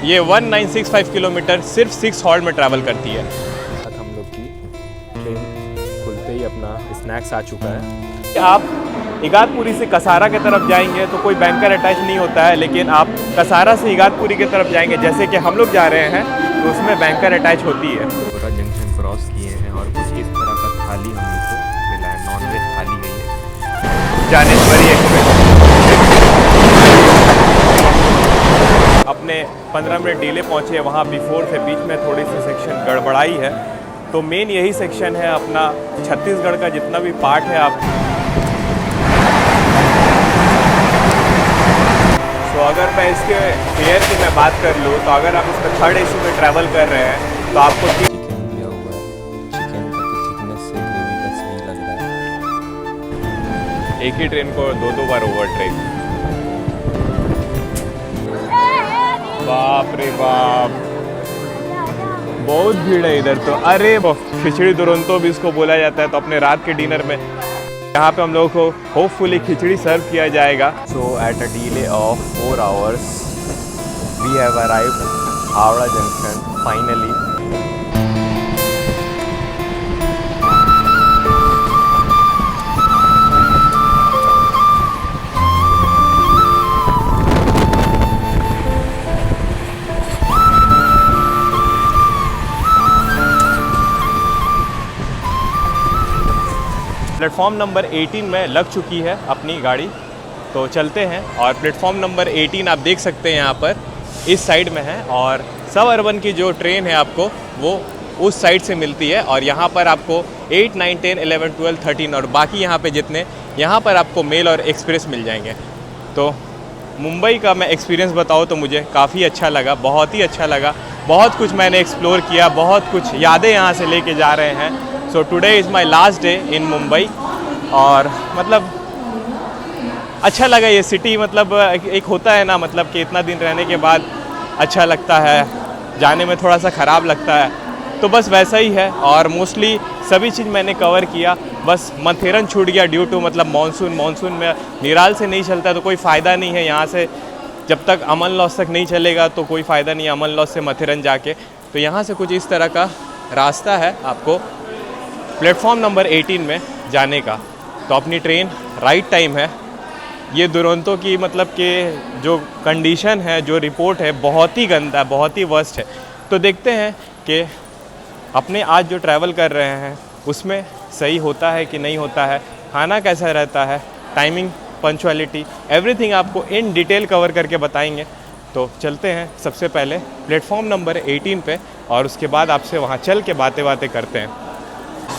ये 1965 किलोमीटर सिर्फ 6 हॉर्स में ट्रैवल करती है। हम लोग की ट्रेन खुलते ही अपना स्नैक्स आ चुका है। आप इगातपुरी से कसारा की तरफ जाएंगे तो कोई बैंकर अटैच नहीं होता है, लेकिन आप कसारा से इगातपुरी की तरफ जाएंगे जैसे कि हम लोग जा रहे हैं तो उसमें बैंकर अटैच होती है। पूरा जंक्शन क्रॉस किए हैं और कुछ इस तरह का थाली हम लोग को मिला है, नॉनवेज थाली गई है ज्ञानेश्वरी एक्सप्रेस। अपने 15 मिनट डिले पहुँचे वहाँ बिफोर से, बीच में थोड़ी सी सेक्शन गड़बड़ाई है। तो मेन यही सेक्शन है अपना छत्तीसगढ़ का जितना भी पार्ट है। आप तो अगर मैं इसके फेयर की मैं बात कर लूँ तो अगर आप इसमें 3rd AC में ट्रैवल कर रहे हैं तो आपको चिकन दिया हुआ है। चिकन का तो थिकनेस से ग्रेवी का सही लग रहा है। एक ही ट्रेन को 2-2 बार ओवरटेक। बाप रे बाप, बहुत भीड़ है इधर तो। अरे खिचड़ी दुरंतो भी इसको बोला जाता है। तो अपने रात के डिनर में यहाँ पे हम लोगों को होपफुली खिचड़ी सर्व किया जाएगा। So at a delay of 4 hours we have arrived Howrah junction finally. Platform number 18 में लग चुकी है अपनी गाड़ी, तो चलते हैं। और प्लेटफॉर्म नंबर 18 आप देख सकते हैं यहाँ पर इस साइड में है, और सब अर्बन की जो ट्रेन है आपको वो उस साइड से मिलती है। और यहाँ पर आपको 8, 9, 10, 11, 12, 13 और बाकी यहाँ पे जितने यहाँ पर आपको मेल और एक्सप्रेस मिल जाएंगे। तो मुंबई का मैं एक्सपीरियंस बताऊँ तो मुझे काफ़ी अच्छा लगा, बहुत ही अच्छा लगा। बहुत कुछ मैंने एक्सप्लोर किया, बहुत कुछ यादें यहाँ से लेके जा रहे हैं। So today is my last day in Mumbai, और मतलब अच्छा लगा ये सिटी। मतलब एक होता है ना, मतलब कि इतना दिन रहने के बाद अच्छा लगता है, जाने में थोड़ा सा ख़राब लगता है, तो बस वैसा ही है। और मोस्टली सभी चीज़ मैंने कवर किया। बस मथेरन छूट गया ड्यू टू मतलब मानसून में निराल से नहीं चलता तो कोई फ़ायदा नहीं है यहाँ से। जब तक अमन लॉस तक नहीं चलेगा तो कोई फ़ायदा नहीं है अमन लॉस से मथेरन जाके। तो यहाँ से कुछ इस तरह का रास्ता है आपको प्लेटफॉर्म नंबर 18 में जाने का। तो अपनी ट्रेन राइट टाइम है। ये दुरंतो की मतलब कि जो कंडीशन है, जो रिपोर्ट है, बहुत ही गंदा, बहुत ही वर्स्ट है। तो देखते हैं कि अपने आज जो ट्रैवल कर रहे हैं उसमें सही होता है कि नहीं होता है, खाना कैसा रहता है, टाइमिंग, पंक्चुअलिटी, एवरीथिंग आपको इन डिटेल कवर करके बताएंगे। तो चलते हैं सबसे पहले प्लेटफॉर्म नंबर 18 पे, और उसके बाद आपसे वहाँ चल के बातें करते हैं।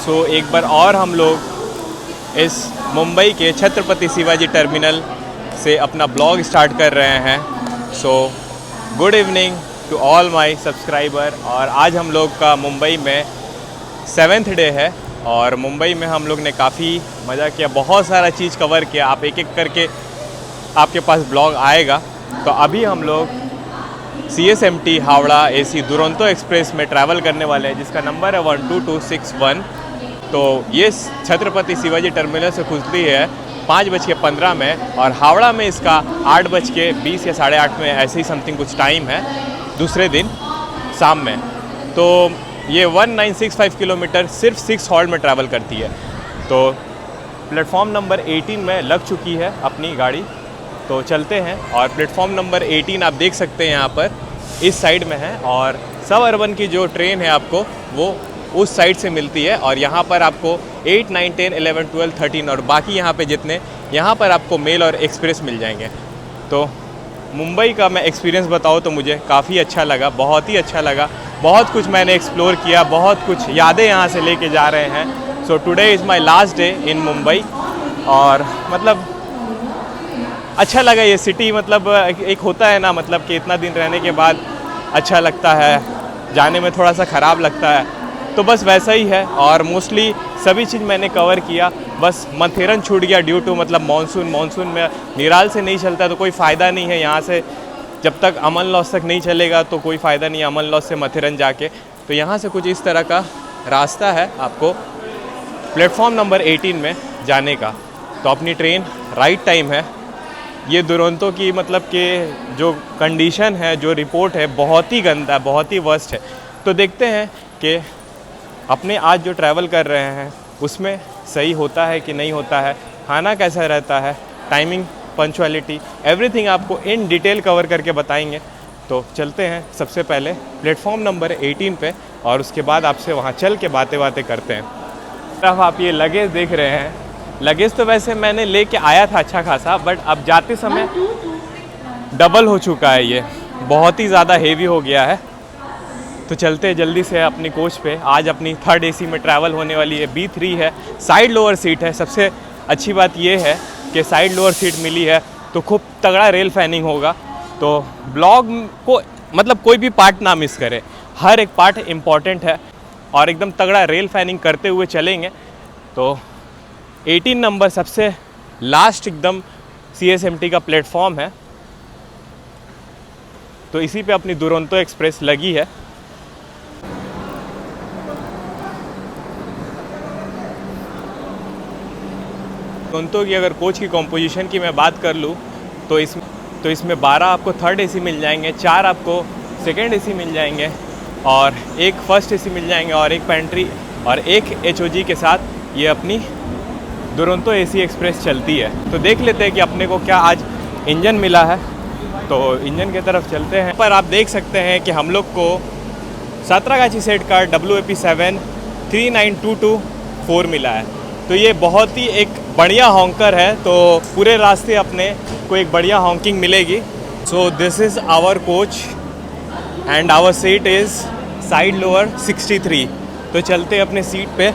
सो एक बार और हम लोग इस मुंबई के छत्रपति शिवाजी टर्मिनल से अपना ब्लॉग स्टार्ट कर रहे हैं। So good evening to all my subscriber. और आज हम लोग का मुंबई में 7th डे है, और मुंबई में हम लोग ने काफ़ी मज़ा किया, बहुत सारा चीज़ कवर किया। आप एक एक करके आपके पास ब्लॉग आएगा। तो अभी हम लोग CSMT Howrah AC Duronto express में ट्रैवल करने वाले हैं, जिसका नंबर है 12261। तो ये छत्रपति शिवाजी टर्मिनल से खुलती है 5:15 में, और हावड़ा में इसका 8:20 या 8:30 में ऐसे ही समथिंग कुछ टाइम है दूसरे दिन शाम में। तो ये 1965 किलोमीटर सिर्फ 6 हॉर्स में ट्रैवल करती है। तो प्लेटफॉर्म नंबर 18 में लग चुकी है अपनी गाड़ी, तो चलते हैं। और प्लेटफॉर्म नंबर 18 आप देख सकते हैं यहाँ पर इस साइड में है, और सब अर्बन की जो ट्रेन है आपको वो उस साइड से मिलती है। और यहाँ पर आपको 8, 9, 10, 11, 12, 13 और बाकी यहाँ पे जितने यहाँ पर आपको मेल और एक्सप्रेस मिल जाएंगे। तो मुंबई का मैं एक्सपीरियंस बताऊँ तो मुझे काफ़ी अच्छा लगा, बहुत ही अच्छा लगा। बहुत कुछ मैंने एक्सप्लोर किया, बहुत कुछ यादें यहाँ से लेके जा रहे हैं। So today is my last day in Mumbai, और मतलब अच्छा लगा ये सिटी। मतलब एक होता है ना, मतलब कि इतना दिन रहने के बाद अच्छा लगता है, जाने में थोड़ा सा ख़राब लगता है, तो बस वैसा ही है। और मोस्टली सभी चीज़ मैंने कवर किया। बस मथेरन छूट गया ड्यू टू मतलब मानसून में निराल से नहीं चलता तो कोई फ़ायदा नहीं है यहाँ से। जब तक अमन लॉस तक नहीं चलेगा तो कोई फ़ायदा नहीं है अमन लॉस से मथेरन जाके। तो यहाँ से कुछ इस तरह का रास्ता है आपको प्लेटफॉर्म नंबर 18 में जाने का। तो अपनी ट्रेन राइट टाइम है। ये दुरंतो की मतलब कि जो कंडीशन है, जो रिपोर्ट है, बहुत ही गंदा है, बहुत ही वर्स्ट है। तो देखते हैं कि अपने आज जो ट्रैवल कर रहे हैं उसमें सही होता है कि नहीं होता है, खाना कैसा रहता है, टाइमिंग, पंक्चुअलिटी, एवरीथिंग आपको इन डिटेल कवर करके बताएंगे। तो चलते हैं सबसे पहले प्लेटफॉर्म नंबर 18 पे और उसके बाद आपसे वहाँ चल के बातें करते हैं। तरफ आप ये लगेज देख रहे हैं, लगेज तो वैसे मैंने लेके आया था अच्छा खासा, बट अब जाते समय डबल हो चुका है, ये बहुत ही ज़्यादा हेवी हो गया है। तो चलते हैं जल्दी से अपनी कोच पे। आज अपनी 3rd AC में ट्रैवल होने वाली है, B3 है, साइड लोअर सीट है। सबसे अच्छी बात ये है कि साइड लोअर सीट मिली है तो खूब तगड़ा रेल फैनिंग होगा। तो ब्लॉग को मतलब कोई भी पार्ट ना मिस करे, हर एक पार्ट इम्पॉर्टेंट है और एकदम तगड़ा रेल फैनिंग करते हुए चलेंगे। तो 18 नंबर सबसे लास्ट एकदम CSMT का प्लेटफॉर्म है, तो इसी पे अपनी दुरंतो एक्सप्रेस लगी है। दुरंतो की अगर कोच की कॉम्पोजिशन की मैं बात कर लूँ तो इसमें 12 आपको 3rd AC मिल जाएंगे, 4 आपको 2nd AC मिल जाएंगे और एक 1st AC मिल जाएंगे और एक पेंट्री और एक HOG के साथ ये अपनी दुरंतो AC एक्सप्रेस चलती है। तो देख लेते हैं कि अपने को क्या आज इंजन मिला है, तो इंजन की तरफ चलते हैं। पर आप देख सकते हैं कि हम लोग को सातरागाछी सेट का WAP7 39224 मिला है। तो ये बहुत ही एक बढ़िया हॉन्कर है, तो पूरे रास्ते अपने को एक बढ़िया हॉन्किंग मिलेगी। So this is our coach and our seat is side lower 63। तो चलते अपने सीट पे।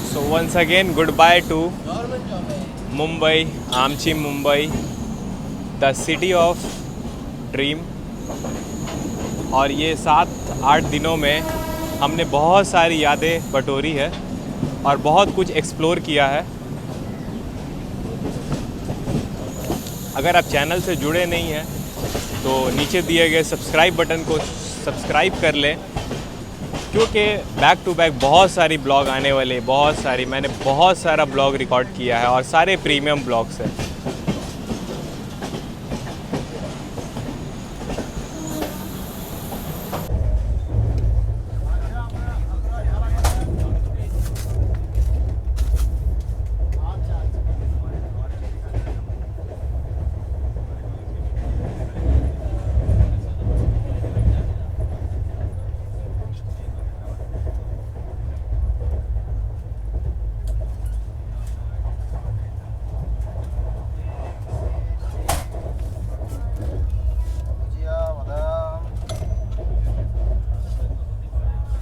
So once again goodbye to Mumbai, Amchi Mumbai, the city of dream। और ये 7-8 दिनों में हमने बहुत सारी यादें बटोरी है और बहुत कुछ एक्सप्लोर किया है। अगर आप चैनल से जुड़े नहीं हैं तो नीचे दिए गए सब्सक्राइब बटन को सब्सक्राइब कर लें, क्योंकि बैक टू बैक बहुत सारी ब्लॉग आने वाले, मैंने बहुत सारा ब्लॉग रिकॉर्ड किया है और सारे प्रीमियम ब्लॉग्स हैं।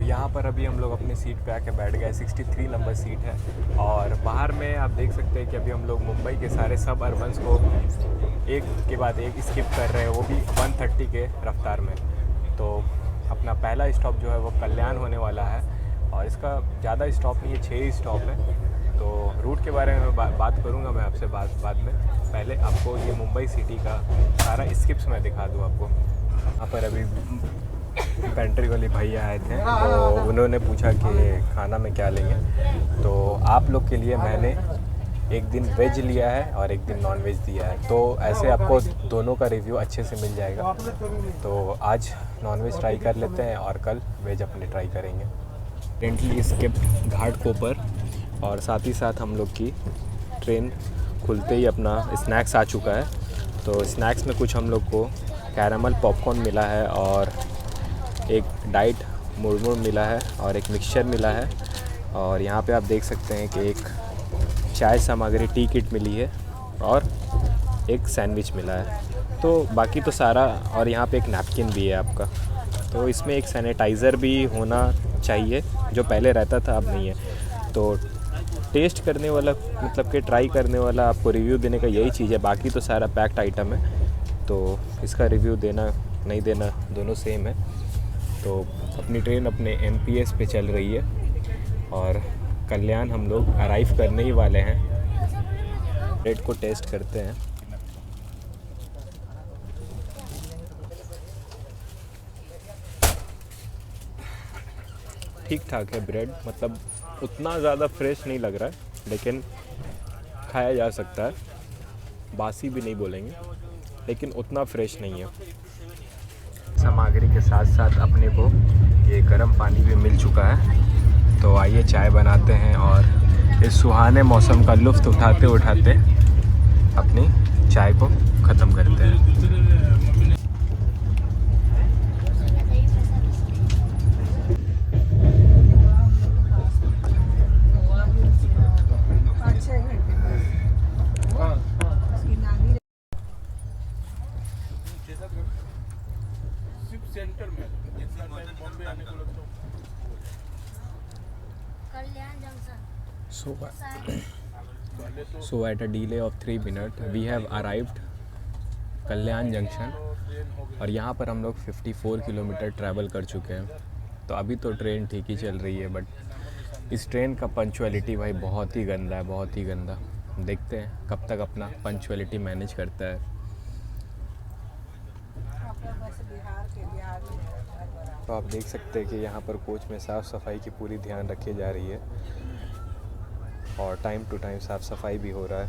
यहाँ पर अभी हम लोग अपनी सीट पे आके बैठ गए, 63 नंबर सीट है। और बाहर में आप देख सकते हैं कि अभी हम लोग मुंबई के सारे सब अर्बन्स को एक के बाद एक स्किप कर रहे हैं, वो भी 130 के रफ्तार में। तो अपना पहला स्टॉप जो है वो कल्याण होने वाला है और इसका ज़्यादा स्टॉप नहीं है, 6 ही स्टॉप है। तो रूट के बारे में बात करूँगा मैं आपसे बाद में। पहले आपको ये मुंबई सिटी का सारा स्किप्स मैं दिखा दूँ आपको। यहाँ पर अभी पेंट्री वाले भैया आए थे, तो उन्होंने पूछा कि खाना में क्या लेंगे। तो आप लोग के लिए मैंने एक दिन वेज लिया है और एक दिन नॉन वेज दिया है, तो ऐसे आपको दोनों का रिव्यू अच्छे से मिल जाएगा। तो आज नॉन वेज ट्राई कर लेते हैं और कल वेज अपने ट्राई करेंगे। करेंटली स्किप घाटकोपर और साथ ही साथ हम लोग की ट्रेन खुलते ही अपना स्नैक्स आ चुका है। तो स्नैक्स में कुछ हम लोग को कैरामल पॉपकॉर्न मिला है और एक डाइट मुरमुर मिला है और एक मिक्सचर मिला है। और यहाँ पे आप देख सकते हैं कि एक चाय सामग्री टी किट मिली है और एक सैंडविच मिला है। तो बाकी तो सारा, और यहाँ पे एक नैपकिन भी है आपका। तो इसमें एक सैनिटाइज़र भी होना चाहिए, जो पहले रहता था अब नहीं है। तो टेस्ट करने वाला मतलब कि ट्राई करने वाला, आपको रिव्यू देने का यही चीज़ है। बाकी तो सारा पैक्ड आइटम है, तो इसका रिव्यू देना नहीं देना दोनों सेम है। तो अपनी ट्रेन अपने MPS पे चल रही है और कल्याण हम लोग अराइव करने ही वाले हैं। ब्रेड को टेस्ट करते हैं। ठीक ठाक है ब्रेड, मतलब उतना ज़्यादा फ्रेश नहीं लग रहा है, लेकिन खाया जा सकता है। बासी भी नहीं बोलेंगे, लेकिन उतना फ्रेश नहीं है। सामग्री के साथ साथ अपने को ये गर्म पानी भी मिल चुका है। तो आइए चाय बनाते हैं और इस सुहाने मौसम का लुत्फ़ उठाते उठाते अपनी चाय को ख़त्म करते हैं। So at a delay of 3 minutes we have arrived Kalyan junction और यहाँ पर हम लोग 54 किलोमीटर ट्रैवल कर चुके हैं। तो अभी तो ट्रेन ठीक ही चल रही है, बट इस ट्रेन का पंचुअलिटी भाई बहुत ही गंदा है, बहुत ही गंदा। देखते हैं कब तक अपना पंचुअलिटी मैनेज करता है। तो आप देख सकते हैं कि यहाँ पर कोच में साफ़ सफाई की पूरी ध्यान रखी जा रही है और टाइम टू टाइम साफ़ सफाई भी हो रहा है।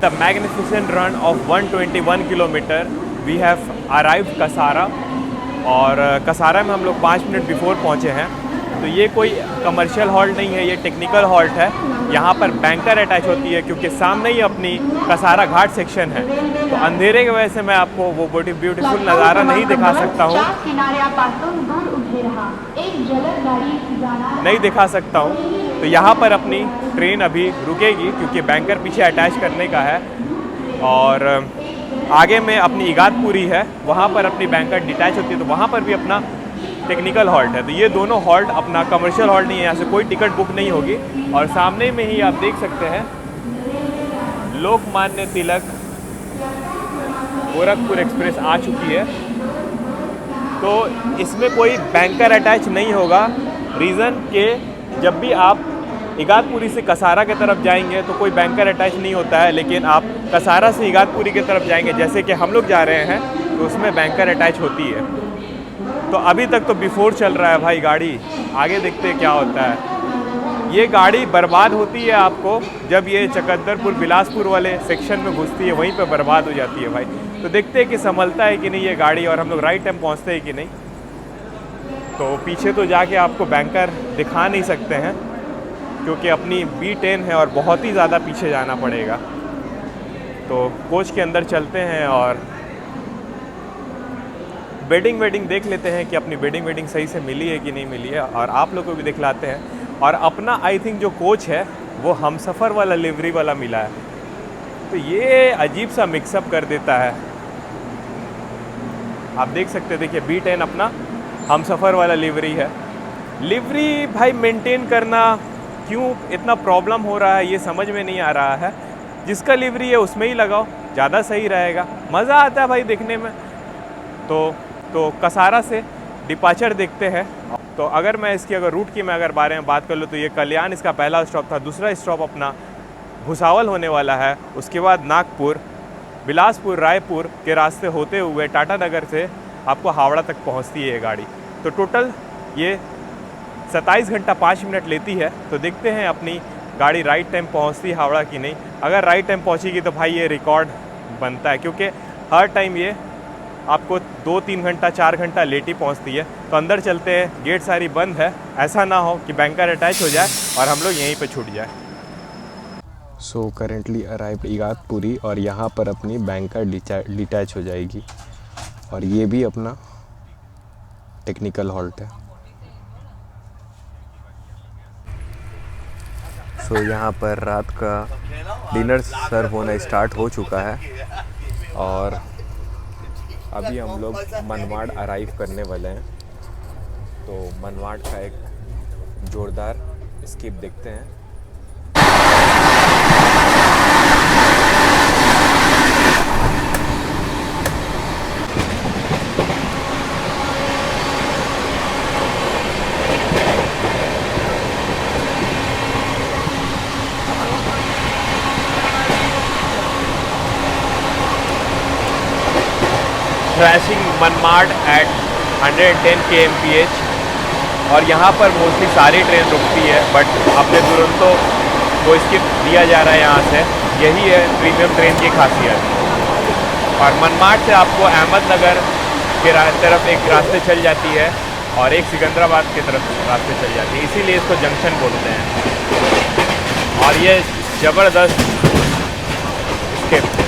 The magnificent run of 121 kilometre we have arrived Kasara, और कसारा में हम लोग 5 मिनट बिफोर पहुँचे हैं। तो ये कोई कमर्शियल हॉल्ट नहीं है, ये टेक्निकल हॉल्ट है। यहाँ पर बैंकर अटैच होती है क्योंकि सामने ही अपनी कसारा घाट सेक्शन है। तो अंधेरे की वजह से मैं आपको वो ब्यूटीफुल नज़ारा नहीं दिखा सकता हूँ, तो यहाँ पर अपनी ट्रेन अभी रुकेगी क्योंकि बैंकर पीछे अटैच करने का है। और आगे में अपनी इगातपुरी है, वहाँ पर अपनी बैंकर डिटैच होती है, तो वहाँ पर भी अपना टेक्निकल हॉल्ट है। तो ये दोनों हॉल्ट अपना कमर्शियल हॉल्ट नहीं है, यहाँ से कोई टिकट बुक नहीं होगी। और सामने में ही आप देख सकते हैं लोकमान्य तिलक गोरखपुर एक्सप्रेस आ चुकी है। तो इसमें कोई बैंकर अटैच नहीं होगा, रीज़न के जब भी आप इगातपुरी से कसारा की तरफ जाएंगे तो कोई बैंकर अटैच नहीं होता है, लेकिन आप कसारा से इगातपुरी की तरफ जाएंगे जैसे कि हम लोग जा रहे हैं तो उसमें बैंकर अटैच होती है। तो अभी तक तो बिफोर चल रहा है भाई गाड़ी, आगे देखते हैं क्या होता है। ये गाड़ी बर्बाद होती है आपको जब ये चकद्दरपुर बिलासपुर वाले सेक्शन में घुसती है, वहीं पे बर्बाद हो जाती है भाई। तो देखते हैं कि संभलता है कि नहीं ये गाड़ी और हम लोग राइट टाइम पहुंचते हैं कि नहीं। तो पीछे तो जाके आपको बैंकर दिखा नहीं सकते हैं क्योंकि अपनी B10 है और बहुत ही ज़्यादा पीछे जाना पड़ेगा। तो कोच के अंदर चलते हैं और बेडिंग देख लेते हैं कि अपनी बेडिंग सही से मिली है कि नहीं मिली है, और आप लोग को भी दिखलाते हैं। और अपना आई थिंक जो कोच है वो हमसफ़र वाला लिवरी वाला मिला है, तो ये अजीब सा मिक्सअप कर देता है। आप देख सकते हैं, देखिए B10 अपना हमसफ़र वाला लिवरी है। लिवरी भाई मेंटेन करना क्यों इतना प्रॉब्लम हो रहा है ये समझ में नहीं आ रहा है। जिसका लिवरी है उसमें ही लगाओ, ज़्यादा सही रहेगा, मज़ा आता है भाई देखने में। तो कसारा से डिपार्चर देखते हैं। तो अगर मैं इसकी रूट की मैं बारे में बात कर लूँ तो ये कल्याण इसका पहला स्टॉप था। दूसरा स्टॉप अपना भुसावल होने वाला है, उसके बाद नागपुर, बिलासपुर, रायपुर के रास्ते होते हुए टाटा नगर से आपको हावड़ा तक पहुंचती है ये गाड़ी। तो टोटल ये 27 घंटा 5 मिनट लेती है। तो देखते हैं अपनी गाड़ी राइट टाइम पहुंचती है हावड़ा की नहीं। अगर राइट टाइम पहुंचेगी तो भाई ये रिकॉर्ड बनता है, क्योंकि हर टाइम ये आपको 2-3 घंटा 4 घंटा लेट ही पहुँचती है। तो अंदर चलते हैं, गेट सारी बंद है, ऐसा ना हो कि बैंकर अटैच हो जाए और हम लोग यहीं पर छूट जाए। सो करेंटली अराइव्ड इगातपुरी और यहाँ पर अपनी बैंकर डिटैच हो जाएगी और ये भी अपना टेक्निकल हॉल्ट है। सो यहाँ पर रात का डिनर सर्व होना स्टार्ट हो चुका है और अभी हम लोग मनमाड़ अराइव करने वाले हैं, तो मनमाड़ का एक जोरदार स्किप देखते हैं। क्रैशिंग मनमाड़ एट 110 kmph, और यहाँ पर मोस्टली सारी ट्रेन रुकती है, बट अपने दुरंतो को स्किप दिया जा रहा है यहाँ से। यही है प्रीमियम ट्रेन की खासियत। और मनमाड़ से आपको अहमदनगर के तरफ एक रास्ते चल जाती है और एक सिकंदराबाद की तरफ रास्ते चल जाती है, इसीलिए इसको जंक्शन बोलते हैं। और ये ज़बरदस्त स्किप।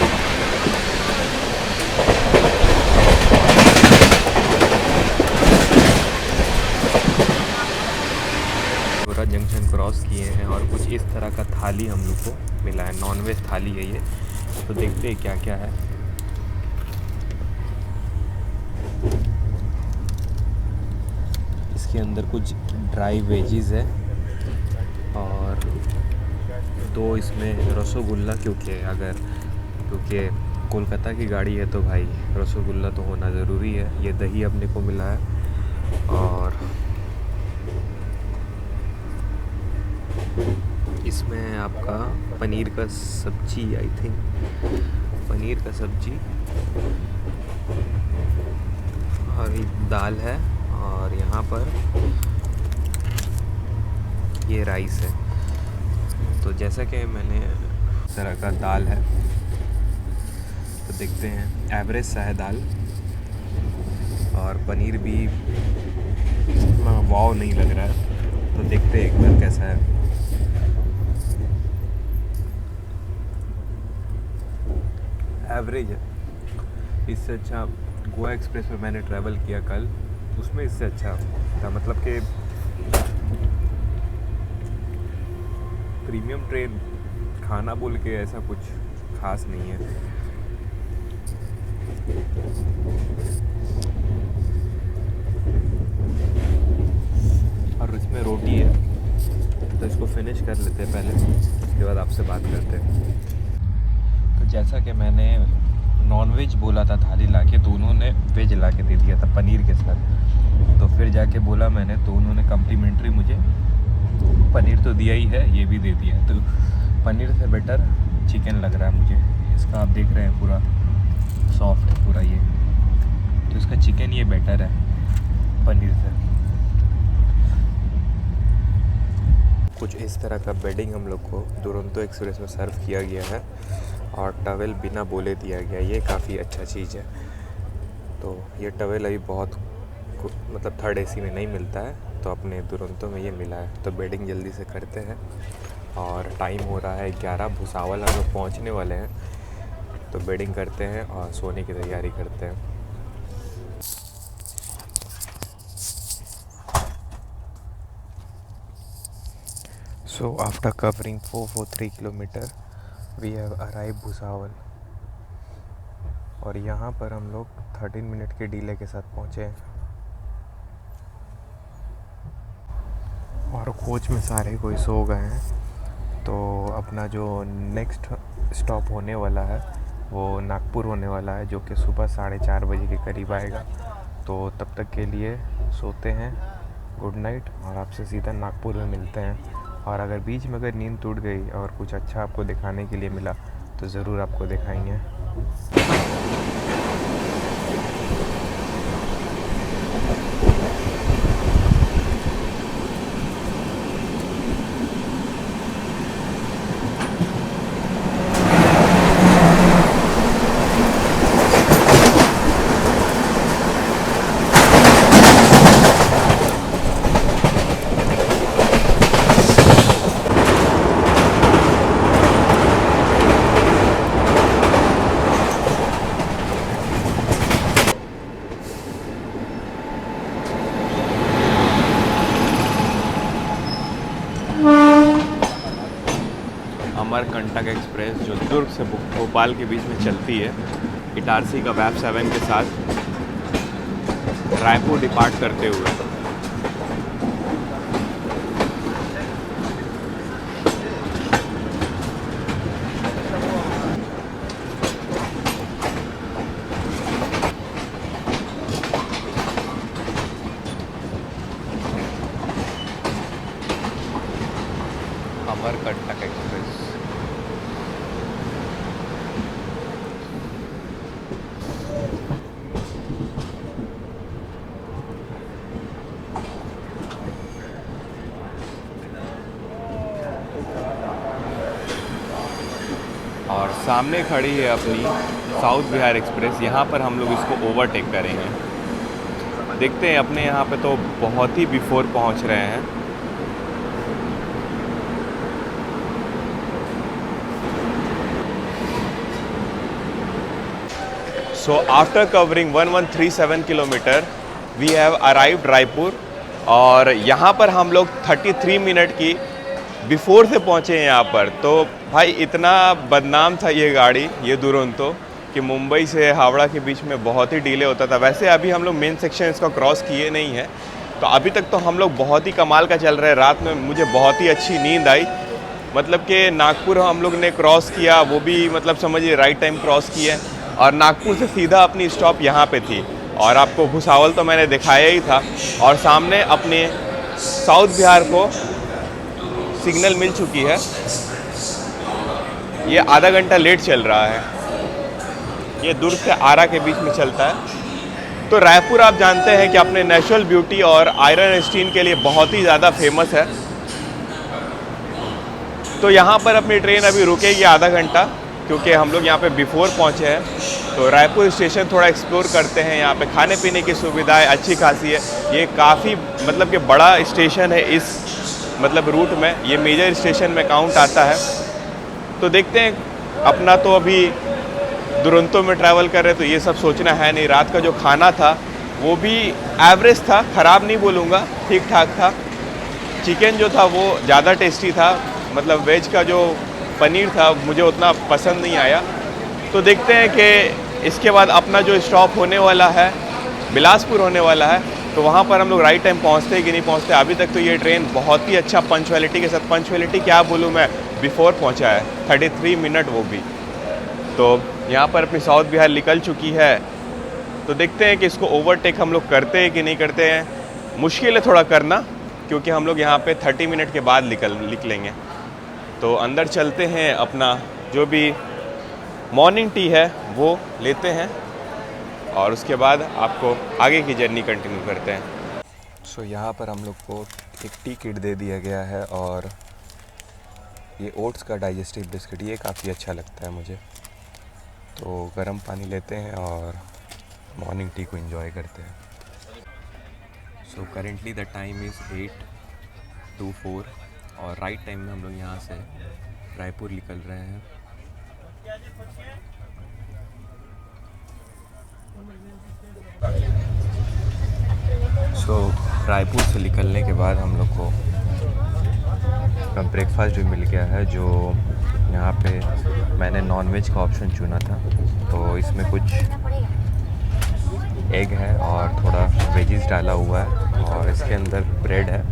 जंक्शन क्रॉस किए हैं और कुछ इस तरह का थाली हम लोग को मिला है, नॉनवेज थाली है ये। तो देखते हैं क्या क्या है। इसके अंदर कुछ ड्राई वेजीज है और 2 इसमें रसगुल्ला, क्योंकि कोलकाता की गाड़ी है तो भाई रसगुल्ला तो होना ज़रूरी है। ये दही अपने को मिला है और इसमें आपका पनीर का सब्जी, आई थिंक पनीर का सब्जी, और एक दाल है, और यहाँ पर ये राइस है। तो जैसा कि मैंने इस तरह का दाल है, तो देखते हैं एवरेज सा है दाल, और पनीर भी वाव नहीं लग रहा है, तो देखते हैं एक बार कैसा है। एवरेज है, इससे अच्छा गोवा एक्सप्रेस में मैंने ट्रैवल किया कल, उसमें इससे अच्छा था। मतलब कि प्रीमियम ट्रेन खाना बोल के ऐसा कुछ खास नहीं है। और इसमें रोटी है, तो इसको फिनिश कर लेते हैं पहले, उसके बाद आपसे बात करते हैं। तो जैसा कि मैंने नॉनवेज बोला था थाली लाके, तो उन्होंने वेज ला के दे दिया था पनीर के साथ। तो फिर जाके बोला मैंने, तो उन्होंने कम्प्लीमेंट्री मुझे पनीर तो दिया ही है, ये भी दे दिया है। तो पनीर से बेटर चिकन लग रहा है मुझे। इसका आप देख रहे हैं पूरा सॉफ्ट है पूरा ये, तो इसका चिकन ये बेटर है पनीर से। कुछ इस तरह का बेडिंग हम लोग को दुरंतो एक्सप्रेस में सर्व किया गया है, और टवेल बिना बोले दिया गया, ये काफ़ी अच्छा चीज़ है। तो ये टवेल अभी बहुत मतलब थर्ड एसी में नहीं मिलता है, तो अपने दुरंतो में ये मिला है। तो बेडिंग जल्दी से करते हैं, और टाइम हो रहा है 11, भुसावल हम लोग पहुँचने वाले हैं। तो बेडिंग करते हैं और सोने की तैयारी करते हैं। So after covering 443 kilometer, we have arrived Bhusawal, और यहाँ पर हम लोग 13 मिनट के डिले के साथ पहुँचे हैं। और कोच में सारे कोई सो गए हैं। तो अपना जो नेक्स्ट स्टॉप होने वाला है वो नागपुर होने वाला है, जो कि सुबह 4:30 बजे के करीब आएगा। तो तब तक के लिए सोते हैं, गुड नाइट, और आपसे सीधा नागपुर में मिलते हैं। और अगर बीच में अगर नींद टूट गई और कुछ अच्छा आपको दिखाने के लिए मिला तो ज़रूर आपको दिखाएंगे। अमरकंटक एक्सप्रेस जो दुर्ग से भोपाल के बीच में चलती है, इटारसी का वैप 7 के साथ रायपुर डिपार्ट करते हुए। अमरकंटक एक्सप्रेस। और सामने खड़ी है अपनी साउथ बिहार एक्सप्रेस। यहाँ पर हम लोग इसको ओवरटेक करेंगे। देखते हैं, अपने यहाँ पे तो बहुत ही बिफोर पहुँच रहे हैं। So after covering 1137 kilometre we have arrived Raipur. और यहाँ पर हम लोग 33 मिनट की बिफोर से पहुँचे हैं यहाँ पर। तो भाई इतना बदनाम था ये गाड़ी, ये दुरंतो, कि मुंबई से हावड़ा के बीच में बहुत ही डिले होता था। वैसे अभी हम लोग मेन सेक्शन इसका क्रॉस किए नहीं है, तो अभी तक तो हम लोग बहुत ही कमाल का चल रहा है। रात में मुझे बहुत ही अच्छी नींद आई। मतलब कि नागपुर हम लोग ने क्रॉस किया, वो भी मतलब समझिए राइट टाइम क्रॉस किया, और नागपुर से सीधा अपनी स्टॉप यहाँ पे थी। और आपको भुसावल तो मैंने दिखाया ही था। और सामने अपने साउथ बिहार को सिग्नल मिल चुकी है। ये आधा घंटा लेट चल रहा है। ये दुर्ग से आरा के बीच में चलता है। तो रायपुर आप जानते हैं कि अपने नेचुरल ब्यूटी और आयरन स्टीन के लिए बहुत ही ज़्यादा फेमस है। तो यहाँ पर अपनी ट्रेन अभी रुकेगी आधा घंटा, क्योंकि हम लोग यहाँ पे बिफोर पहुँचे हैं। तो रायपुर स्टेशन थोड़ा एक्सप्लोर करते हैं। यहाँ पे खाने पीने की सुविधाएं अच्छी खासी है। ये काफ़ी मतलब कि बड़ा स्टेशन है इस मतलब रूट में, ये मेजर स्टेशन में काउंट आता है। तो देखते हैं, अपना तो अभी दुरंतो में ट्रैवल कर रहे, तो ये सब सोचना है नहीं। रात का जो खाना था वो भी एवरेज था, ख़राब नहीं बोलूँगा, ठीक ठाक था। चिकन जो था वो ज़्यादा टेस्टी था, मतलब वेज का जो पनीर था मुझे उतना पसंद नहीं आया। तो देखते हैं कि इसके बाद अपना जो स्टॉप होने वाला है बिलासपुर होने वाला है, तो वहाँ पर हम लोग राइट टाइम पहुँचते हैं कि नहीं पहुँचते। अभी तक तो ये ट्रेन बहुत ही अच्छा पंचुअलिटी के साथ, पंचुअलिटी क्या बोलूँ मैं, बिफोर पहुँचा है 33 मिनट वो भी। तो यहाँ पर अपनी साउथ बिहार निकल चुकी है। तो देखते हैं कि इसको ओवरटेक हम लोग करते हैं कि नहीं करते हैं। मुश्किल है थोड़ा करना, क्योंकि हम लोग यहाँ पे 30 मिनट के बाद निकलेंगे। तो अंदर चलते हैं, अपना जो भी मॉर्निंग टी है वो लेते हैं, और उसके बाद आपको आगे की जर्नी कंटिन्यू करते हैं। सो यहाँ पर हम लोग को एक टी किट दे दिया गया है, और ये ओट्स का डाइजेस्टिव बिस्किट, ये काफ़ी अच्छा लगता है मुझे। तो गर्म पानी लेते हैं और मॉर्निंग टी को एंजॉय करते हैं। So currently the time is 8:24, और राइट टाइम में हम लोग यहाँ से रायपुर निकल रहे हैं। सो रायपुर से निकलने के बाद हम लोग को ब्रेकफास्ट भी मिल गया है, जो यहाँ पे मैंने नॉनवेज का ऑप्शन चुना था। तो इसमें कुछ एग है और थोड़ा वेजीज डाला हुआ है, और इसके अंदर ब्रेड है,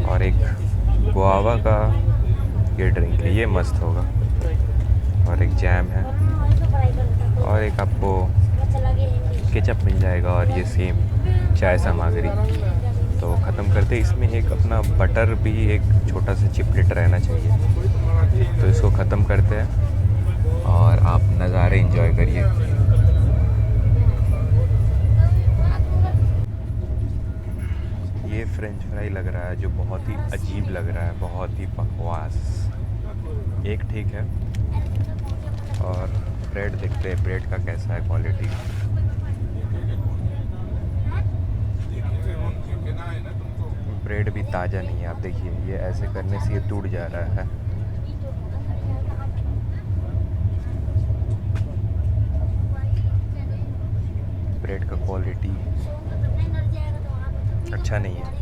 और एक गुआवा का ये ड्रिंक है, ये मस्त होगा, और एक जैम है, और एक आपको केचप मिल जाएगा, और ये सेम चाय सामग्री। तो ख़त्म करते, इसमें एक अपना बटर भी एक छोटा सा चिपलेट रहना चाहिए। तो इसको ख़त्म करते हैं और आप नज़ारे एंजॉय करिए। ये फ्रेंच फ्राई लग रहा है जो बहुत ही अजीब लग रहा है, बहुत ही बकवास। एक ठीक है, और ब्रेड देखते हैं ब्रेड का कैसा है क्वालिटी। ब्रेड भी ताज़ा नहीं है, आप देखिए, ये ऐसे करने से ये टूट जा रहा है। ब्रेड का क्वालिटी अच्छा नहीं है।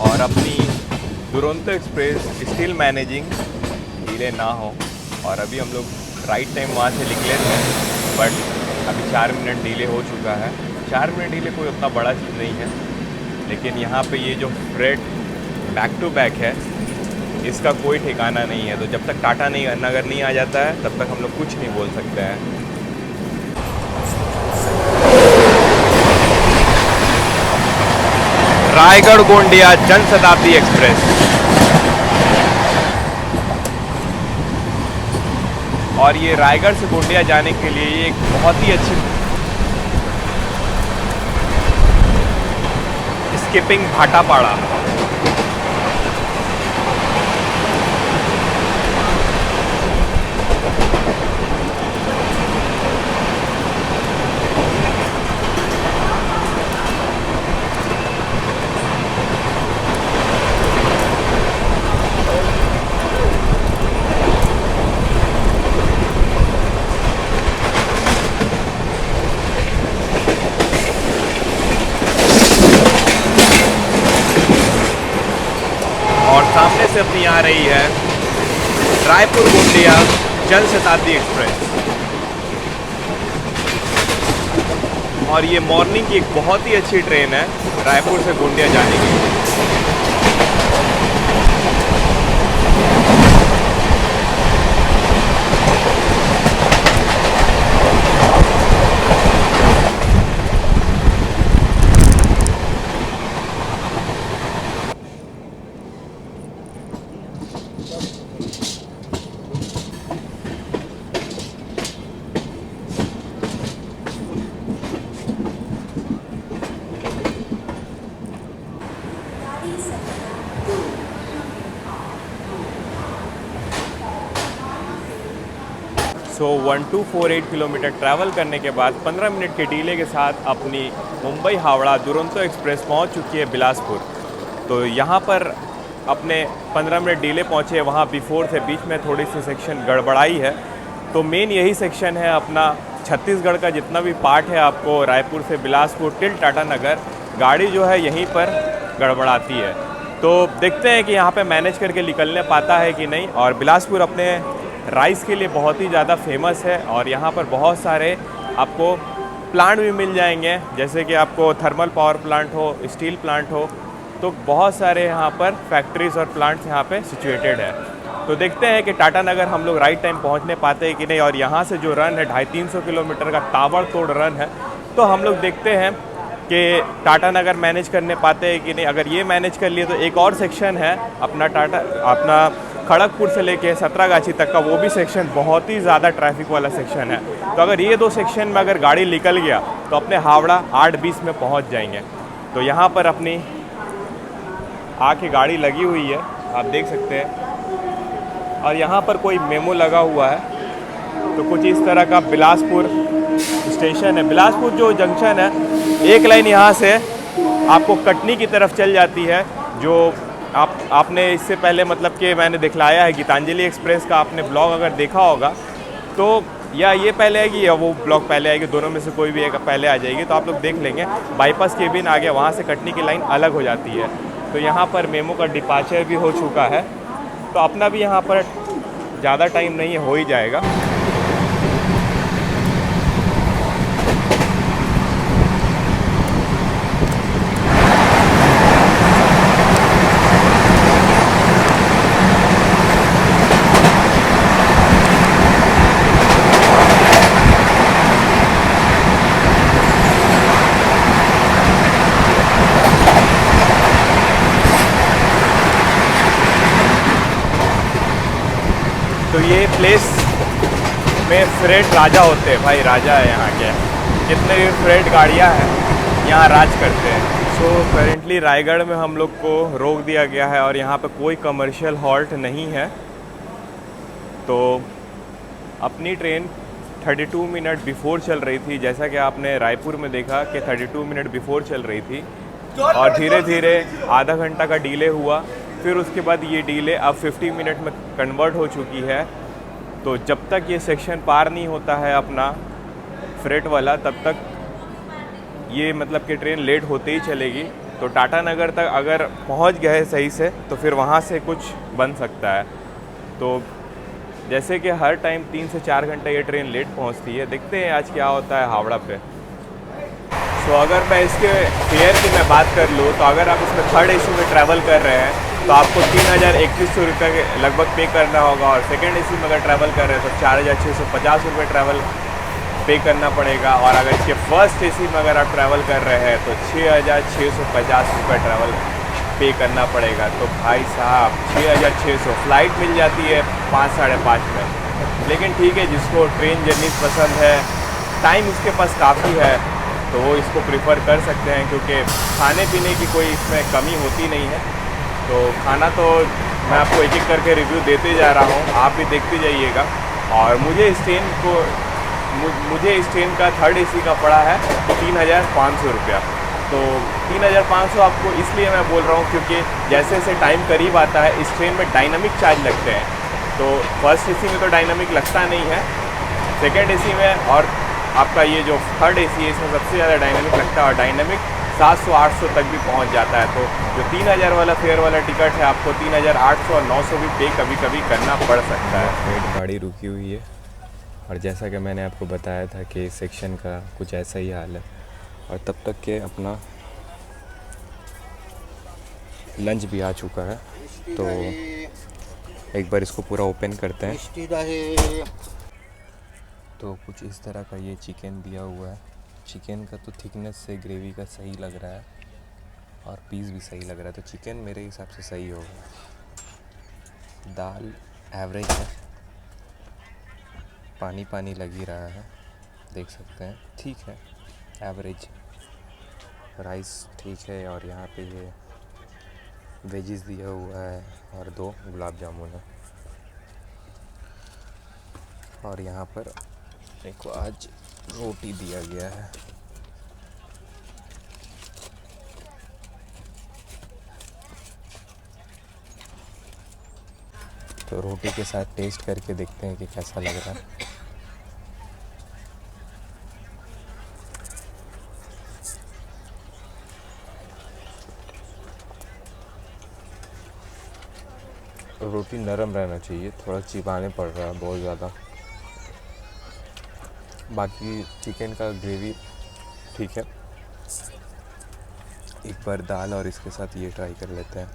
और अपनी Duronto express still managing delay ना हो। और अभी हम लोग राइट टाइम वहाँ से निकले थे, बट अभी 4 मिनट डिले हो चुका है। 4 मिनट डिले कोई उतना बड़ा चीज़ नहीं है, लेकिन यहाँ पे ये जो फ्रेट बैक टू बैक है इसका कोई ठिकाना नहीं है। तो जब तक टाटा नगर नहीं आ जाता है तब तक हम लोग कुछ नहीं बोल सकते हैं। रायगढ़ गोंडिया जनशताब्दी एक्सप्रेस। और ये रायगढ़ से गोंडिया जाने के लिए ये एक बहुत ही अच्छी स्किपिंग भाटापाड़ा। और सामने से अपनी आ रही है रायपुर गोंडिया जनशताब्दी एक्सप्रेस। और ये मॉर्निंग की एक बहुत ही अच्छी ट्रेन है रायपुर से गोंडिया जाने की। सो 1248 किलोमीटर ट्रैवल करने के बाद 15 मिनट के डिले के साथ अपनी मुंबई हावड़ा दुरंतो एक्सप्रेस पहुंच चुकी है बिलासपुर। तो यहाँ पर अपने 15 मिनट डिले पहुँचे, वहाँ बिफोर से बीच में थोड़ी सी सेक्शन गड़बड़ाई है। तो मेन यही सेक्शन है अपना छत्तीसगढ़ का जितना भी पार्ट है, आपको रायपुर से बिलासपुर टिल टाटा नगर गाड़ी जो है यहीं पर गड़बड़ाती है। तो देखते हैं कि यहाँ पे मैनेज करके निकलने पाता है कि नहीं। और बिलासपुर अपने राइस के लिए बहुत ही ज़्यादा फेमस है और यहाँ पर बहुत सारे आपको प्लांट भी मिल जाएंगे, जैसे कि आपको थर्मल पावर प्लांट हो, स्टील प्लांट हो। तो बहुत सारे यहाँ पर फैक्ट्रीज और प्लांट्स यहाँ पे सिचुएटेड है। तो देखते हैं कि टाटा नगर हम लोग राइट टाइम पहुँचने पाते हैं कि नहीं। और यहाँ से जो रन है 250-300 किलोमीटर का ताबड़तोड़ रन है। तो हम लोग देखते हैं कि टाटा नगर मैनेज करने पाते हैं कि नहीं। अगर ये मैनेज कर लिए तो एक और सेक्शन है अपना खड़गपुर से लेके सतरागाछी तक का, वो भी सेक्शन बहुत ही ज़्यादा ट्रैफिक वाला सेक्शन है। तो अगर ये 2 सेक्शन में अगर गाड़ी निकल गया तो अपने हावड़ा 8:20 में पहुंच जाएंगे। तो यहाँ पर अपनी आके गाड़ी लगी हुई है, आप देख सकते हैं। और यहाँ पर कोई मेमो लगा हुआ है। तो कुछ इस तरह का बिलासपुर स्टेशन है। बिलासपुर जो जंक्शन है, एक लाइन यहाँ से आपको कटनी की तरफ चल जाती है। जो आपने इससे पहले मतलब कि मैंने दिखलाया है गीतांजलि एक्सप्रेस का, आपने ब्लॉग अगर देखा होगा तो या ये पहले आएगी या वो ब्लॉग पहले आएगी, दोनों में से कोई भी एक पहले आ जाएगी। तो आप लोग देख लेंगे बाईपास केबिन आ गया, वहाँ से कटनी की लाइन अलग हो जाती है। तो यहाँ पर मेमो का डिपार्चर भी हो चुका है। तो अपना भी यहाँ पर ज़्यादा टाइम नहीं है, हो ही जाएगा। तो ये प्लेस में फ्रेट राजा होते हैं भाई, राजा है यहाँ के। जितने भी फ्रेट गाड़ियाँ हैं यहाँ राज करते हैं। सो करेंटली रायगढ़ में हम लोग को रोक दिया गया है और यहाँ पे कोई कमर्शियल हॉल्ट नहीं है। तो अपनी ट्रेन 32 मिनट बिफोर चल रही थी, जैसा कि आपने रायपुर में देखा कि 32 मिनट बिफोर चल रही थी और धीरे धीरे आधा घंटा का डिले हुआ। फिर उसके बाद ये डिले अब 50 मिनट में कन्वर्ट हो चुकी है। तो जब तक ये सेक्शन पार नहीं होता है अपना फ्रेट वाला, तब तक ये मतलब कि ट्रेन लेट होते ही चलेगी। तो टाटा नगर तक अगर पहुंच गए सही से तो फिर वहाँ से कुछ बन सकता है। तो जैसे कि हर टाइम 3 से 4 घंटे ये ट्रेन लेट पहुंचती है। देखते हैं आज क्या होता है हावड़ा पे। तो अगर मैं इसके फेयर की मैं बात कर लूँ तो अगर आप इसमें थर्ड एसी में ट्रैवल कर रहे हैं तो आपको 3,3100 रुपये के लगभग पे करना होगा, और सेकेंड एसी में अगर ट्रैवल कर रहे हैं तो 4,650 रुपये ट्रैवल पे करना पड़ेगा। और अगर इसके फर्स्ट एसी में अगर आप ट्रैवल कर रहे हैं तो 6,650 रुपये ट्रैवल पे करना पड़ेगा। तो भाई साहब 6,600, फ़्लाइट मिल जाती है 5 साढ़े 5 में। लेकिन ठीक है, जिसको ट्रेन जर्नी पसंद है, टाइम इसके पास काफ़ी है, तो वो इसको प्रिफ़र कर सकते हैं, क्योंकि खाने पीने की कोई इसमें कमी होती नहीं है। तो खाना तो मैं आपको एक एक करके रिव्यू देते जा रहा हूँ, आप भी देखते जाइएगा। और मुझे इस ट्रेन का थर्ड एसी का पड़ा है 3,500 रुपया। तो 3,500 आपको इसलिए मैं बोल रहा हूँ क्योंकि जैसे जैसे टाइम करीब आता है इस ट्रेन में डायनामिक चार्ज लगते हैं। तो फर्स्ट एसी में तो डायनामिक लगता नहीं है, सेकेंड एसी में और आपका ये जो थर्ड एसी है इसमें सबसे ज़्यादा डायनामिक लगता है, और डायनामिक 700-800 तक भी पहुंच जाता है। तो जो 3,000 वाला फेयर वाला टिकट है आपको 3,800 और 900 भी पे कभी कभी करना पड़ सकता है। ट्रेन गाड़ी रुकी हुई है, और जैसा कि मैंने आपको बताया था कि इस सेक्शन का कुछ ऐसा ही हाल है। और तब तक के अपना लंच भी आ चुका है, तो एक बार इसको पूरा ओपन करते हैं। तो कुछ इस तरह का ये चिकन दिया हुआ है। चिकन का तो थिकनेस से ग्रेवी का सही लग रहा है, और पीस भी सही लग रहा है, तो चिकन मेरे हिसाब से सही होगा। दाल एवरेज है, पानी पानी लग ही रहा है, देख सकते हैं, ठीक है, एवरेज। राइस ठीक है, और यहाँ पे ये वेजिस दिया हुआ है और 2 गुलाब जामुन है। और यहाँ पर एक आज रोटी दिया गया है। तो रोटी के साथ टेस्ट करके देखते हैं कि कैसा लग रहा है। रोटी नरम रहना चाहिए, थोड़ा चिबाने पड़ रहा है बहुत ज़्यादा। बाकी चिकन का ग्रेवी ठीक है। एक बार दाल और इसके साथ ये ट्राई कर लेते हैं।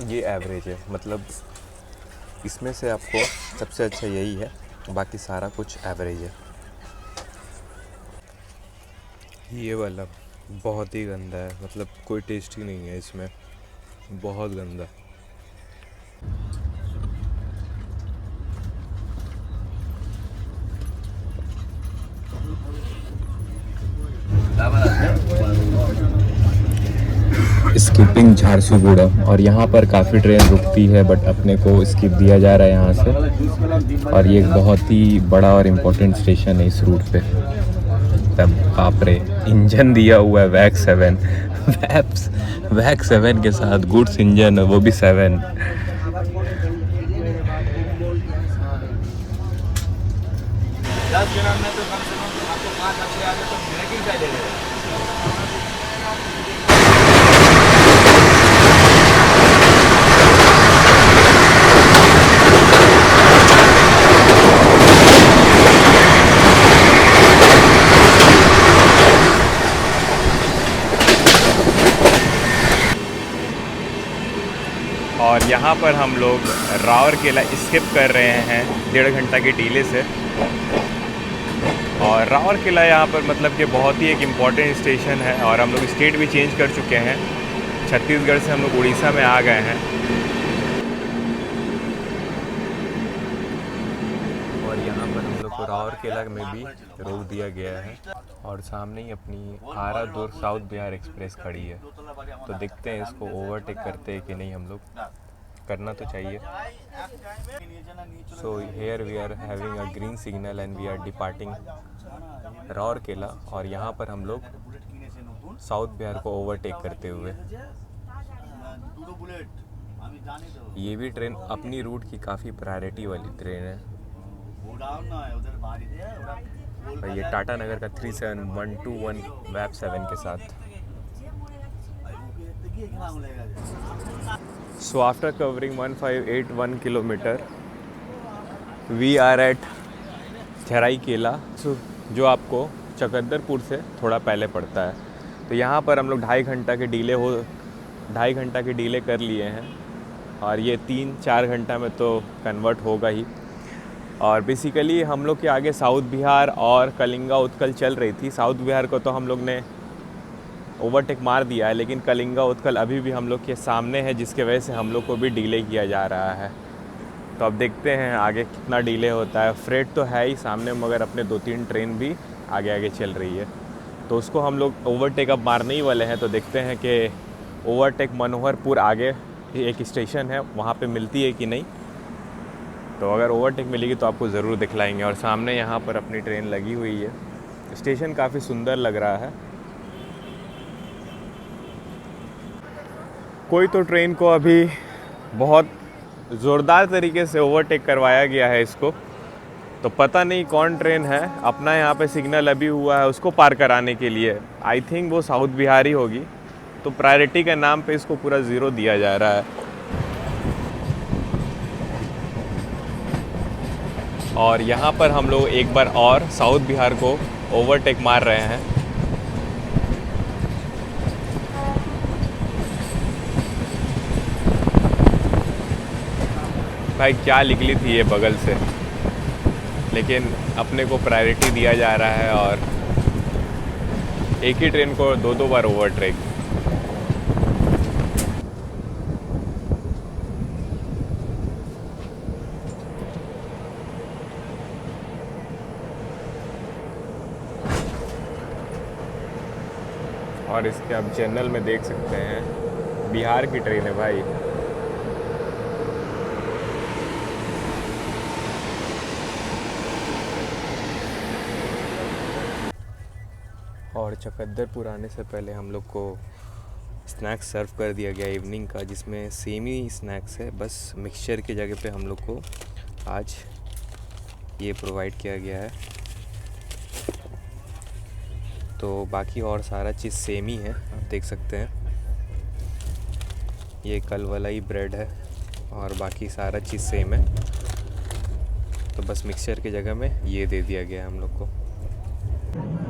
ये एवरेज है, मतलब इसमें से आपको सबसे अच्छा यही है, बाकी सारा कुछ एवरेज है। ये वाला बहुत ही गंदा है, मतलब कोई टेस्ट ही नहीं है इसमें, बहुत गंदा। स्किपिंग झारसुगुड़ा, और यहाँ पर काफ़ी ट्रेन रुकती है, बट अपने को स्किप दिया जा रहा है यहाँ से। और ये एक बहुत ही बड़ा और इम्पोर्टेंट स्टेशन है इस रूट पे। तब बाप रे, इंजन दिया हुआ है वैक 7 वैक 7 के साथ गुड्स इंजन, वो भी 7। और यहाँ पर हम लोग राउरकेला स्किप कर रहे हैं 1.5 घंटा के डिले से। और राउरकेला यहाँ पर मतलब कि बहुत ही एक इम्पॉर्टेंट स्टेशन है, और हम लोग स्टेट भी चेंज कर चुके हैं। छत्तीसगढ़ से हम लोग उड़ीसा में आ गए हैं। और यहाँ पर हम लोग को राउरकेला में भी रोक दिया गया है और सामने ही अपनी आरा दुर्ग साउथ बिहार एक्सप्रेस खड़ी है। तो देखते हैं इसको ओवरटेक करते हैं कि नहीं हम लोग, करना तो चाहिए। So here we are having a green signal and we are departing Rourkela और यहाँ पर हम लोग साउथ बिहार को ओवरटेक करते हुए। ये भी ट्रेन अपनी रूट की काफ़ी प्रायोरिटी वाली ट्रेन है और ये टाटा नगर का 37121 वैब 7 के साथ। So after covering 1581 kilometre we are at Jaraikela, जो आपको चकद्दरपुर से थोड़ा पहले पड़ता है। तो यहाँ पर हम लोग 2.5 घंटा के डिले कर लिए हैं और ये 3-4 घंटा में तो कन्वर्ट होगा ही। और बेसिकली हम लोग के आगे साउथ बिहार और कलिंगा उत्कल चल रही थी। साउथ बिहार को तो हम लोग ने ओवरटेक मार दिया है, लेकिन कलिंगा उत्कल अभी भी हम लोग के सामने है, जिसके वजह से हम लोग को भी डिले किया जा रहा है। तो अब देखते हैं आगे कितना डिले होता है। फ्रेट तो है ही सामने, मगर अपने 2-3 ट्रेन भी आगे आगे चल रही है, तो उसको हम लोग ओवरटेक अब मारने ही वाले हैं। तो देखते हैं कि ओवरटेक मनोहरपुर आगे एक स्टेशन है, वहाँ पे मिलती है कि नहीं। तो अगर ओवरटेक मिलेगी तो आपको ज़रूर दिखलाएंगे। और सामने यहाँ पर अपनी ट्रेन लगी हुई है। स्टेशन काफ़ी सुंदर लग रहा है। कोई तो ट्रेन को अभी बहुत ज़ोरदार तरीके से ओवरटेक करवाया गया है इसको, तो पता नहीं कौन ट्रेन है। अपना यहाँ पे सिग्नल अभी हुआ है उसको पार कराने के लिए, आई थिंक वो साउथ बिहारी होगी। तो प्रायोरिटी के नाम पे इसको पूरा 0 दिया जा रहा है। और यहाँ पर हम लोग एक बार और साउथ बिहार को ओवरटेक मार रहे हैं। भाई क्या निकली थी ये बगल से, लेकिन अपने को प्रायोरिटी दिया जा रहा है और एक ही ट्रेन को 2-2 बार ओवरटेक। और इसके आप चैनल में देख सकते हैं बिहार की ट्रेन है भाई। और चकद्दरपुर आने से पहले हम लोग को स्नैक्स सर्व कर दिया गया इवनिंग का, जिसमें सेम ही स्नैक्स है, बस मिक्सचर की जगह पे हम लोग को आज ये प्रोवाइड किया गया है। तो बाकी और सारा चीज़ सेम ही है, आप देख सकते हैं। ये कल वाला ही ब्रेड है और बाकी सारा चीज़ सेम है। तो बस मिक्सचर की जगह में ये दे दिया गया है हम लोग को।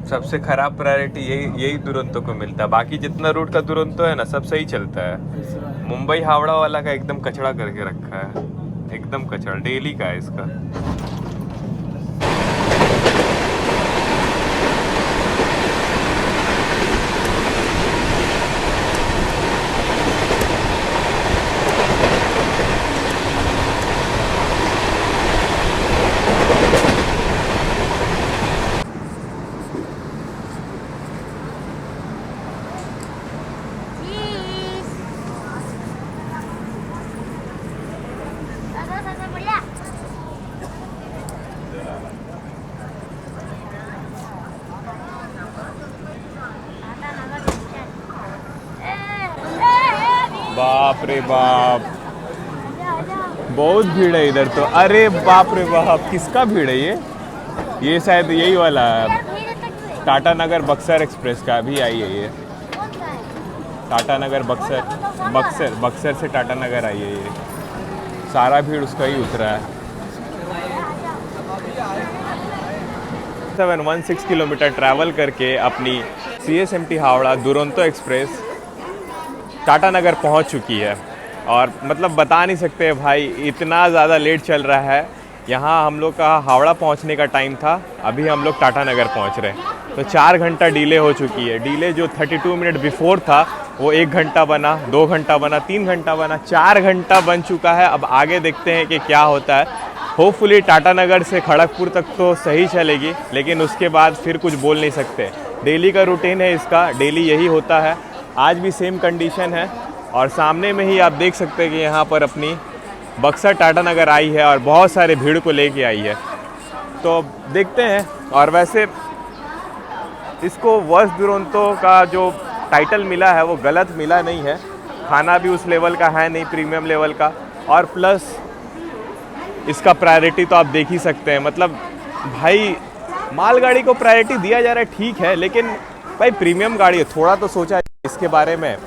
सबसे ख़राब प्रायोरिटी यही दुरंतो को मिलता है। बाकी जितना रूट का दुरंतो है ना, सब सही चलता है। मुंबई हावड़ा वाला का एकदम कचड़ा करके रखा है, एकदम कचड़ा डेली का है इसका। बाप रे बाप, बहुत भीड़ है इधर तो। अरे बाप रे बाप, किसका भीड़ है ये शायद यही वाला है, टाटा नगर बक्सर एक्सप्रेस का भी आई है ये। टाटा नगर बक्सर से टाटा नगर आई है ये। सारा भीड़ उसका ही उतरा है। 716 किलोमीटर ट्रैवल करके अपनी CSMT हावड़ा दुरंतो एक्सप्रेस टाटा नगर पहुंच चुकी है। और मतलब बता नहीं सकते भाई, इतना ज़्यादा लेट चल रहा है। यहाँ हम लोग का हावड़ा पहुंचने का टाइम था, अभी हम लोग टाटा नगर पहुंच रहे हैं। तो 4 घंटा डिले हो चुकी है। डिले जो 32 मिनट बिफोर था वो 1 घंटा बना, 2 घंटा बना, 3 घंटा बना, 4 घंटा बन चुका है। अब आगे देखते हैं कि क्या होता है। होपफुली टाटा नगर से खड़गपुर तक तो सही चलेगी, लेकिन उसके बाद फिर कुछ बोल नहीं सकते। डेली का रूटीन है इसका, डेली यही होता है। आज भी सेम कंडीशन है और सामने में ही आप देख सकते हैं कि यहाँ पर अपनी बक्सर टाटा नगर आई है और बहुत सारे भीड़ को लेके आई है। तो देखते हैं। और वैसे इसको वर्स्ट दुरंतो का जो टाइटल मिला है वो गलत मिला नहीं है। खाना भी उस लेवल का है नहीं, प्रीमियम लेवल का, और प्लस इसका प्रायोरिटी तो आप देख ही सकते हैं। मतलब भाई मालगाड़ी को प्रायोरिटी दिया जा रहा है ठीक है, लेकिन भाई प्रीमियम गाड़ी है, थोड़ा तो सोचा इसके बारे में।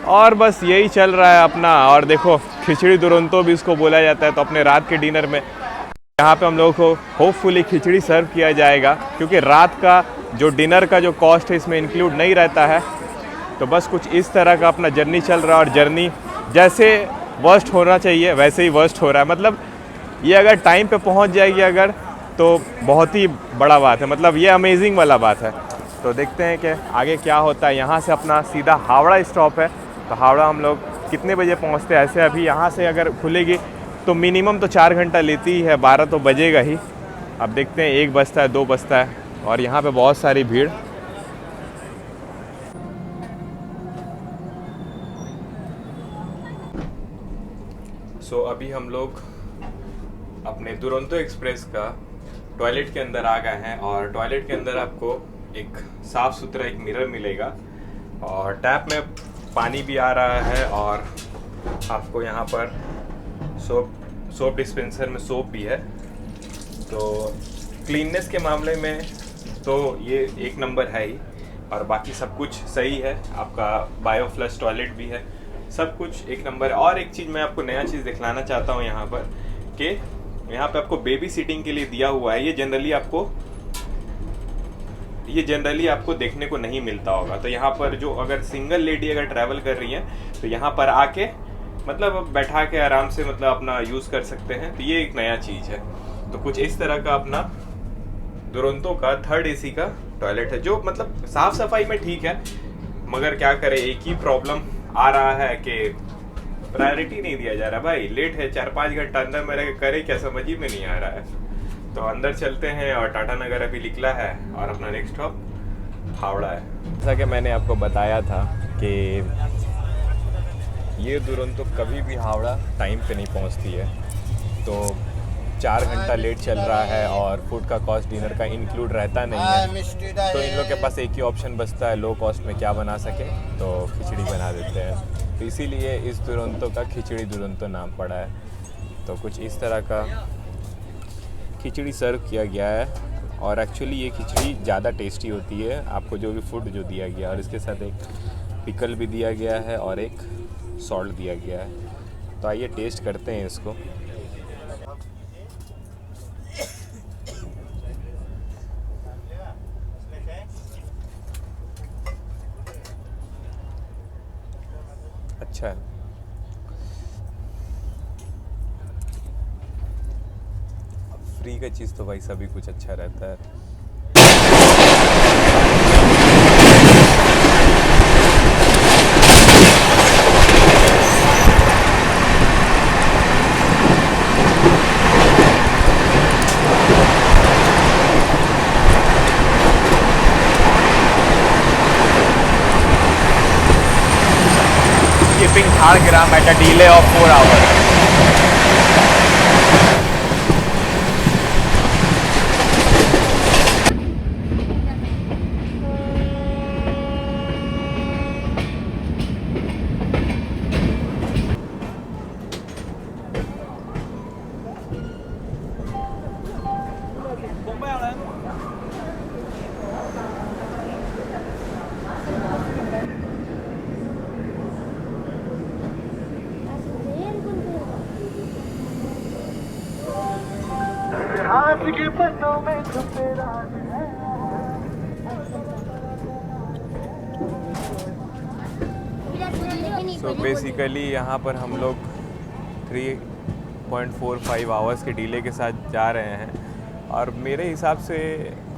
और बस यही चल रहा है अपना। और देखो खिचड़ी दुरंतो भी इसको बोला जाता है। तो अपने रात के डिनर में यहाँ पे हम लोगों को होपफुली खिचड़ी सर्व किया जाएगा, क्योंकि रात का जो डिनर का जो कॉस्ट है इसमें इंक्लूड नहीं रहता है। तो बस कुछ इस तरह का अपना जर्नी चल रहा है, और जर्नी जैसे वर्स्ट होना चाहिए वैसे ही वर्स्ट हो रहा है। मतलब ये अगर टाइम पे पहुंच जाएगी अगर, तो बहुत ही बड़ा बात है, मतलब ये अमेजिंग वाला बात है। तो देखते हैं कि आगे क्या होता है। यहाँ से अपना सीधा हावड़ा स्टॉप है, तो हावड़ा हम लोग कितने बजे पहुँचते हैं। ऐसे अभी यहाँ से अगर खुलेगी तो मिनिमम तो 4 घंटा लेती ही है, 12 तो बजेगा ही। अब देखते हैं 1 बजता है 2 बजता है, और यहाँ पे बहुत सारी भीड़। सो अभी हम लोग अपने दुरंतो एक्सप्रेस का टॉयलेट के अंदर आ गए हैं, और टॉयलेट के अंदर आपको एक साफ़ सुथरा एक मिरर मिलेगा, और टैप में पानी भी आ रहा है, और आपको यहाँ पर सोप डिस्पेंसर में सोप भी है। तो क्लीननेस के मामले में तो ये 1 नंबर है ही, और बाकी सब कुछ सही है। आपका बायो फ्लश टॉयलेट भी है, सब कुछ 1 नंबर है। और एक चीज़ मैं आपको नया चीज़ दिखलाना चाहता हूँ यहाँ पर, कि यहाँ पे आपको बेबी सीटिंग के लिए दिया हुआ है। ये जनरली आपको देखने को नहीं मिलता होगा। तो यहाँ पर जो अगर सिंगल लेडी अगर ट्रैवल कर रही है तो यहाँ पर आके मतलब बैठा के आराम से मतलब अपना यूज़ कर सकते हैं। तो ये एक नया चीज़ है। तो कुछ इस तरह का अपना दुरंतो का 3rd AC का टॉयलेट है, जो मतलब साफ सफाई में ठीक है, मगर क्या करें, एक ही प्रॉब्लम आ रहा है कि प्रायोरिटी नहीं दिया जा रहा। भाई लेट है, 4-5 घंटा अंदर में रह करे क्या, समझ ही में नहीं आ रहा है। तो अंदर चलते हैं, और टाटा नगर अभी निकला है और अपना नेक्स्ट स्टॉप हावड़ा है। जैसा कि मैंने आपको बताया था कि ये दुरंतो कभी भी हावड़ा टाइम पे नहीं पहुंचती है। तो 4 घंटा लेट चल रहा है, और फूड का कॉस्ट डिनर का इंक्लूड रहता नहीं है। तो इन लोग के पास एक ही ऑप्शन बचता है, लो कॉस्ट में क्या बना सके, तो खिचड़ी बना देते हैं। तो इसीलिए इस दुरंतो का खिचड़ी दुरंतो नाम पड़ा है। तो कुछ इस तरह का खिचड़ी सर्व किया गया है, और एक्चुअली ये खिचड़ी ज़्यादा टेस्टी होती है, आपको जो भी फूड जो दिया गया, और इसके साथ एक पिकल भी दिया गया है और एक सॉल्ट दिया गया है। तो आइए टेस्ट करते हैं इसको। अच्छा है। फ्री का चीज़ तो भाई सभी कुछ अच्छा रहता है। Skipping Jhargram at a delay of 4 hours. तो बेसिकली यहाँ पर हम लोग 3.45 आवर्स के डिले के साथ जा रहे हैं, और मेरे हिसाब से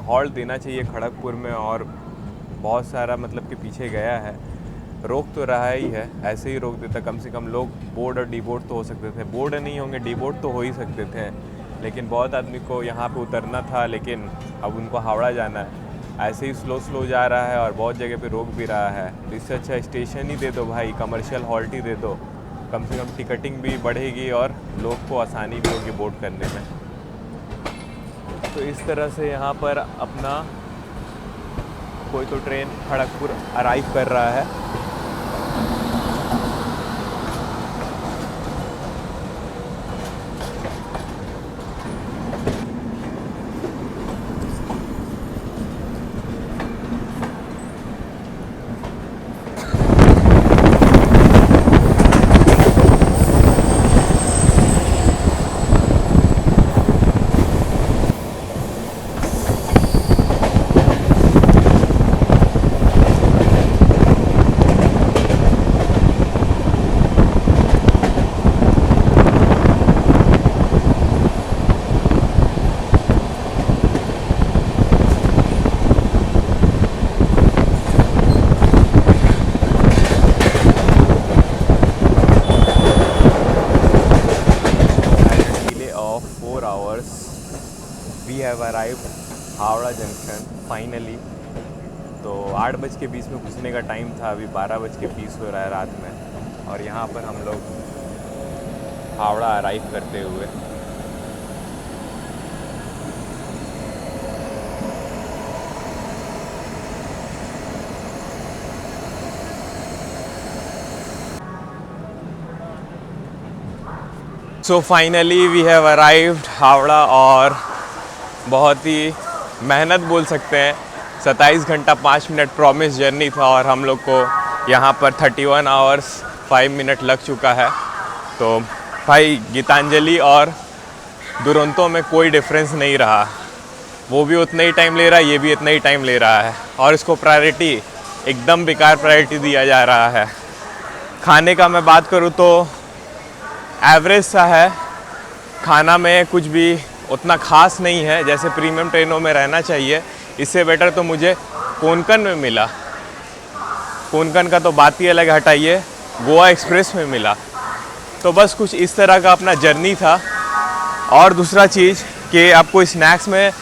हॉल्ट देना चाहिए खड़गपुर में, और बहुत सारा मतलब कि पीछे गया है, रोक तो रहा ही है, ऐसे ही रोक देता। कम से कम लोग बोर्ड और डी बोर्ड तो हो सकते थे, बोर्ड नहीं होंगे डी बोर्ड तो हो ही सकते थे। लेकिन बहुत आदमी को यहाँ पे उतरना था, लेकिन अब उनको हावड़ा जाना है। ऐसे ही स्लो स्लो जा रहा है और बहुत जगह पे रोक भी रहा है। तो इससे अच्छा स्टेशन ही दे दो भाई, कमर्शियल हॉल्ट ही दे दो, कम से कम टिकटिंग भी बढ़ेगी और लोग को आसानी भी होगी बोर्ड करने में। तो इस तरह से यहाँ पर अपना कोई तो ट्रेन खड़गपुर अराइव कर रहा है। We have arrived Howrah junction finally. तो 8:20 में घुसने का टाइम था, अभी 12:20 हो रहा है रात में, और यहाँ पर हम लोग हावड़ा अराइव करते हुए so finally we have arrived Howrah. और बहुत ही मेहनत बोल सकते हैं, 27 घंटा 5 मिनट प्रॉमिस जर्नी था और हम लोग को यहाँ पर 31 आवर्स 5 मिनट लग चुका है। तो भाई गीतांजलि और दुरंतो में कोई डिफरेंस नहीं रहा, वो भी उतना ही टाइम ले रहा है, ये भी उतना ही टाइम ले रहा है, और इसको प्रायोरिटी एकदम बेकार प्रायोरिटी दिया जा रहा है। खाने का मैं बात करूँ तो एवरेज सा है, खाना में कुछ भी उतना खास नहीं है जैसे प्रीमियम ट्रेनों में रहना चाहिए। इससे बेटर तो मुझे कोंकण में मिला। कोंकण का तो बात ही अलग, हटाइए, गोवा एक्सप्रेस में मिला। तो बस कुछ इस तरह का अपना जर्नी था। और दूसरा चीज़ कि आपको स्नैक्स में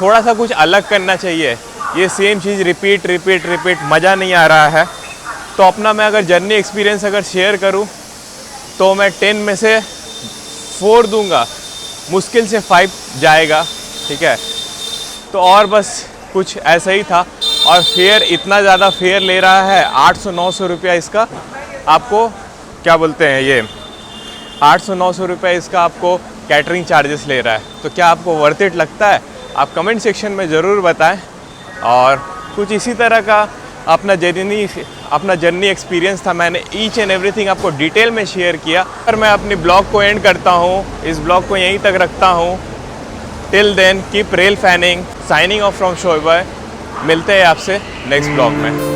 थोड़ा सा कुछ अलग करना चाहिए, ये सेम चीज़ रिपीट रिपीट रिपीट मज़ा नहीं आ रहा है। तो अपना मैं अगर जर्नी एक्सपीरियंस अगर शेयर करूं तो मैं 10 में से 4 दूंगा, मुश्किल से 5 जाएगा, ठीक है। तो और बस कुछ ऐसा ही था। और फेयर इतना ज़्यादा फेयर ले रहा है, 800-900 रुपया इसका आपको क्या बोलते हैं, ये 800-900 रुपया इसका आपको कैटरिंग चार्जेस ले रहा है। तो क्या आपको वर्थ इट लगता है? आप कमेंट सेक्शन में ज़रूर बताएं। और कुछ इसी तरह का अपना जर्नी एक्सपीरियंस था। मैंने ईच एंड एवरीथिंग आपको डिटेल में शेयर किया। और मैं अपनी ब्लॉग को एंड करता हूँ, इस ब्लॉग को यहीं तक रखता हूँ। Till then keep rail fanning, signing off from Shoaib. मिलते हैं आपसे नेक्स्ट ब्लॉग में।